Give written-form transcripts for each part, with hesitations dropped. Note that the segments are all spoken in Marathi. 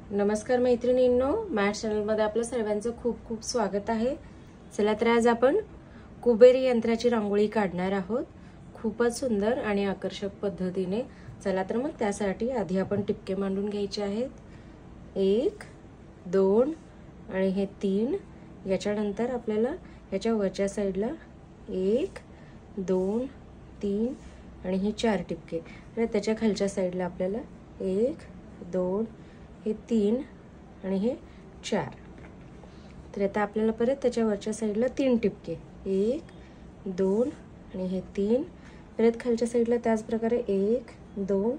नमस्कार मैत्रिणींनो, मॅथ चॅनलमध्ये आपलं सर्वांचं खूप खूप स्वागत आहे। चला तर आज आपण कुबेर यंत्राची रांगोळी काढणार आहोत, खूपच सुंदर आणि आकर्षक पद्धतीने। चला तर मग त्यासाठी आधी आपण टिपके मांडून घ्यायचे आहेत। 1 2 आणि हे 3। याच्यानंतर आपल्याला याच्या वरच्या साइडला 1 2 3 आणि हे 4 टिपके, आणि त्याच्या खालच्या साइडला आपल्याला 1 2 हे 3 आणि हे 4। तर आता आपल्याला परत त्याच्या वरच्या साइडला 3 टिपके, 1 2 आणि हे 3। परत खालच्या साइडला त्याच प्रकारे 1 2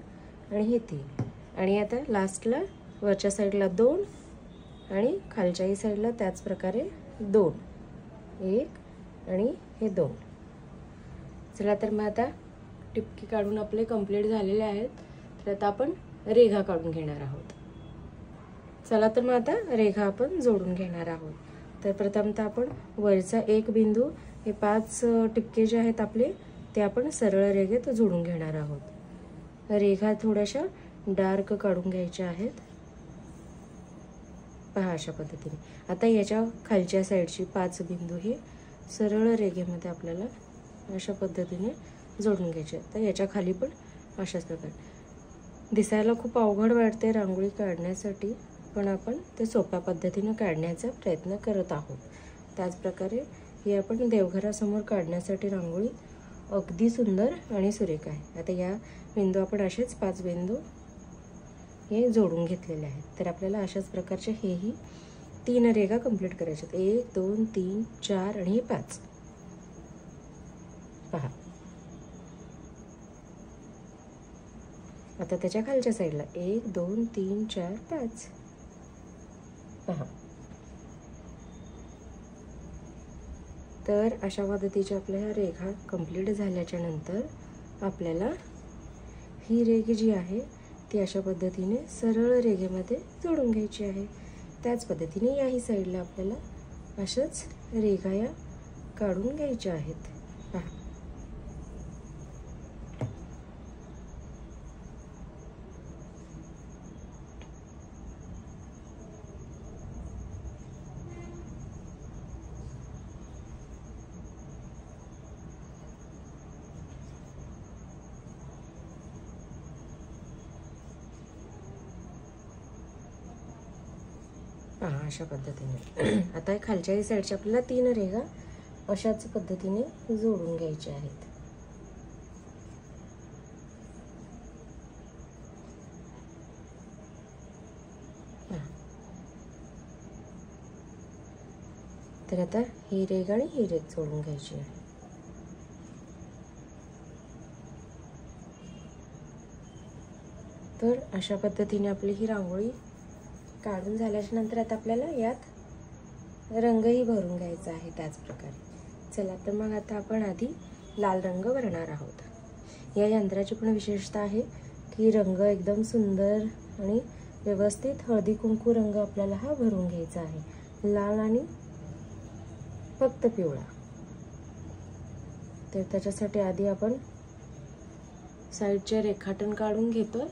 आणि हे 3। आणि आता लास्टला वरच्या साइडला 2 आणि खालच्याही साइडला त्याच प्रकारे 2, 1 आणि हे 2। चला तर मग आता टिपके काढून आपले कंप्लीट झालेले आहेत। तर आता आपण रेघा काढून घेणार आहोत। चला तर मग आता रेघा आपण जोडून घेणार आहोत। तर प्रथमतः आपण वरचा एक बिंदू, हे 5 टिपके जे आहेत आपले ते आपण सरळ रेघेत जोडून घेणार आहोत। रेघा थोड्याशा डार्क काढून घ्यायच्या आहेत, पहा अशा पद्धतीने। आता याच्या खालच्या साइडची 5 बिंदू हे सरळ रेघेमध्ये आपल्याला अशा पद्धतीने जोडून घ्यायचे। तर याच्या खाली पण अशाच प्रकारे। दिसायला खूप अवघड वाटते रांगोळी काढण्यासाठी, पण आपण ते सोप्या पद्धतीने काढण्याचा प्रयत्न करत आहोत। त्याच प्रकारे ही आपण देवघरासमोर काढण्यासाठी रांगोळी अगदी सुंदर आणि सुरेख आहे। आता या बिंदू आपण असेच 5 बिंदू हे जोडून घेतलेले आहेत। तर आपल्याला अशाच प्रकारचे हेही 3 रेघा कंप्लीट करायचे आहेत, 1 2 3 4 आणि 5। पहा आता त्याच्या खालच्या साइडला 1 2 3 4 5। पहा तर अशा पद्धतीच्या आपल्या ह्या रेघा कंप्लीट झाल्याच्या नंतर आपल्याला ही रेघ जी आहे ती अशा पद्धतीने सरळ रेघेमध्ये जोडून घ्यायची आहे। त्याच पद्धतीने याही साइडला आपल्याला अशाच रेघा या काढून घ्यायच्या आहेत। पहा अशा पद्धतीने। आता खालच्याही साइडच्या आपल्याला 3 रेघा अशाच पद्धतीने जोडून घ्यायच्या आहेत। तर आता ही रेघ आणि ही रेघ जोडून घ्यायची आहे। तर अशा पद्धतीने आपली ही रांगोळी काढून झाल्याच्या नंतर आता आपल्याला यात रंगही भरून घ्यायचा आहे त्याच प्रकारे। चला तर मग आता आपण आधी लाल रंग भरणार आहोत। या यंत्राची पण विशेषता आहे की रंग एकदम सुंदर आणि व्यवस्थित हळदी कुंकू रंग आपल्याला हा भरून घ्यायचा आहे, लाल आणि फक्त पिवळा। तर त्याच्यासाठी आधी आपण साइडचे रेखाटन काढून घेतो,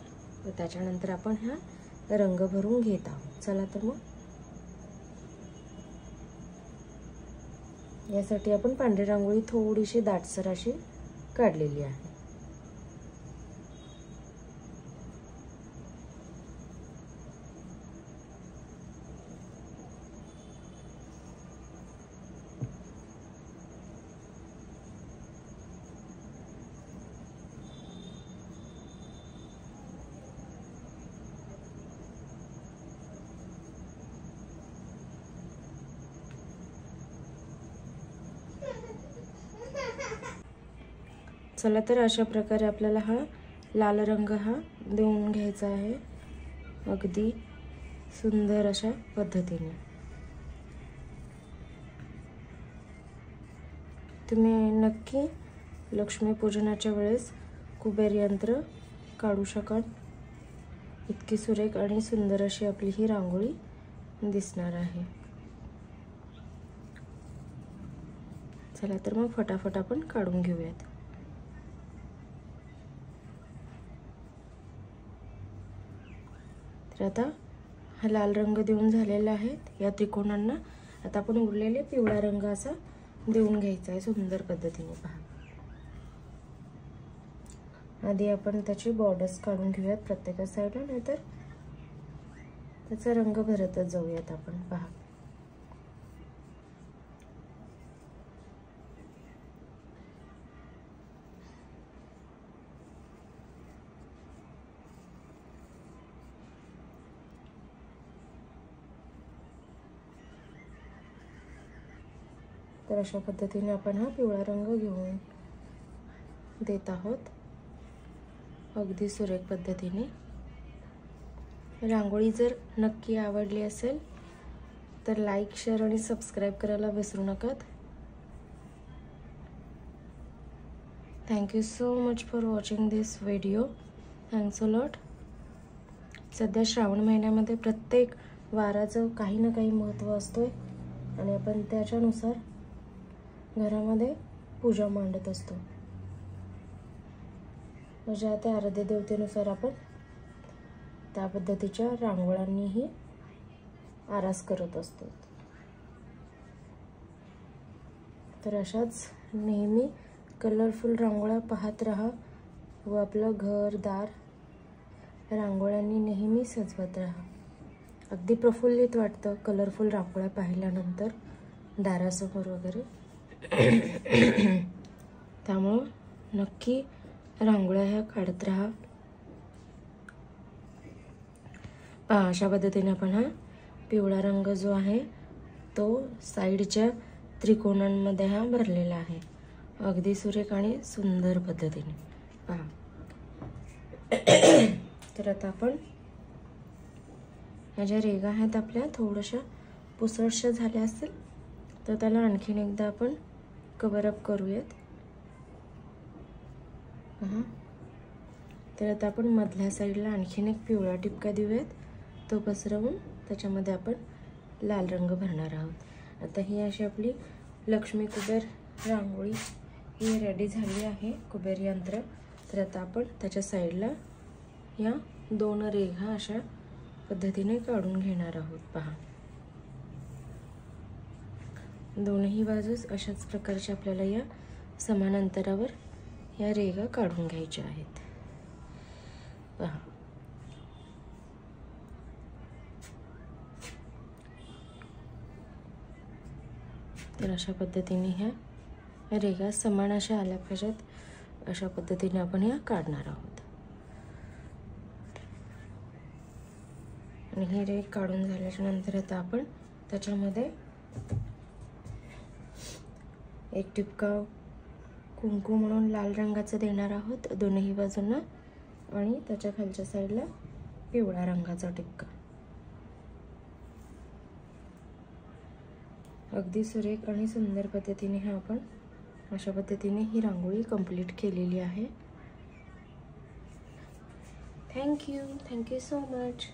व त्याच्यानंतर आपण हा रंग भरून घेत आहोत। चला तर मग यासाठी आपण पांढरी रांगोळी थोडीशी दाटसर अशी काढलेली आहे। चला तर अशा प्रकारे आपल्याला हा लाल रंग हा देऊन घ्यायचा आहे, अगदी सुंदर अशा पद्धतीने। तुम्ही नक्की लक्ष्मीपूजनाच्या वेळेस कुबेर यंत्र काढू शकाल। इतकी सुरेख आणि सुंदर अशी आपली ही रांगोळी दिसणार आहे। चला तर मग फटाफट आपण काढून घेऊयात। तर आता हा लाल रंग देऊन झालेला आहे या त्रिकोणांना. आता आपण उरलेले पिवळा रंग असा देऊन घ्यायचा आहे सुंदर पद्धतीने. पहा, आधी आपण त्याची बॉर्डर्स काढून घेऊयात प्रत्येक साईडला, नाहीतर त्याचा रंग भरतच जाऊयात आपण. पहा, तर अशा पद्धतीने आपण हा पिवळा रंग घेऊन देत आहोत अगदी सुरेख पद्धतीने. रांगोळी जर नक्की आवडली असेल तर लाईक, शेअर आणि सबस्क्राईब करायला विसरू नका. Thank you so much for watching this video. Thanks a lot. सध्या श्रावण महिन्यामध्ये प्रत्येक वाराचं काही ना काही महत्त्व असतोय आणि आपण त्याच्यानुसार घरामध्ये पूजा मांडत असतो. म्हणजे त्या आराध्य देवतेनुसार आपण त्या पद्धतीच्या रांगोळ्यांनीही आरास करत असतो. तर अशाच नेहमी कलरफुल रांगोळ्या पाहत राहा व आपलं घर दार रांगोळ्यांनी नेहमी सजवत राहा. अगदी प्रफुल्लित वाटतं कलरफुल रांगोळ्या पाहिल्यानंतर दारासमोर वगैरे. त्यामुळं नक्की रांगोळ्या ह्या काढत राहा. पहा, अशा पद्धतीने आपण हा पिवळा रंग जो आहे तो साईडच्या त्रिकोणांमध्ये हा भरलेला आहे अगदी सुरेख आणि सुंदर पद्धतीने. पहा, तर आता आपण ह्या ज्या रेगा आहेत आपल्या थोड्याशा पुसटशा झाल्या असतील तर त्याला आणखीन एकदा आपण कव्हर अप करूयात. पहा, तर आता आपण मधल्या साईडला आणखीन एक पिवळा टिपका देऊयात. तो पसरवून त्याच्यामध्ये आपण लाल रंग भरणार आहोत. आता ही अशी आपली लक्ष्मी कुबेर रांगोळी ही रेडी झाली आहे, कुबेर यंत्र. तर आता आपण त्याच्या साईडला या 2 रेघा अशा पद्धतीने काढून घेणार आहोत. पहा, दोन्ही बाजूस अशाच प्रकारचे आपल्याला या समान अंतरावर या रेघा काढून घ्यायच्या आहेत. पहा, तर अशा पद्धतीने ह्या रेघा समान अशा आल्या पाहिजेत. अशा पद्धतीने आपण ह्या काढणार आहोत. आणि हे रेघ काढून झाल्याच्या नंतर आता आपण त्याच्यामध्ये एक टिपका कुंकू म्हणून लाल रंगाचं देणार आहोत दोन्ही बाजूंना आणि त्याच्या खालच्या साईडला पिवळा रंगाचा टिपका. अगदी सुरेख आणि सुंदर पद्धतीने हा आपण अशा पद्धतीने ही रांगोळी कंप्लीट केलेली आहे. Thank you so much.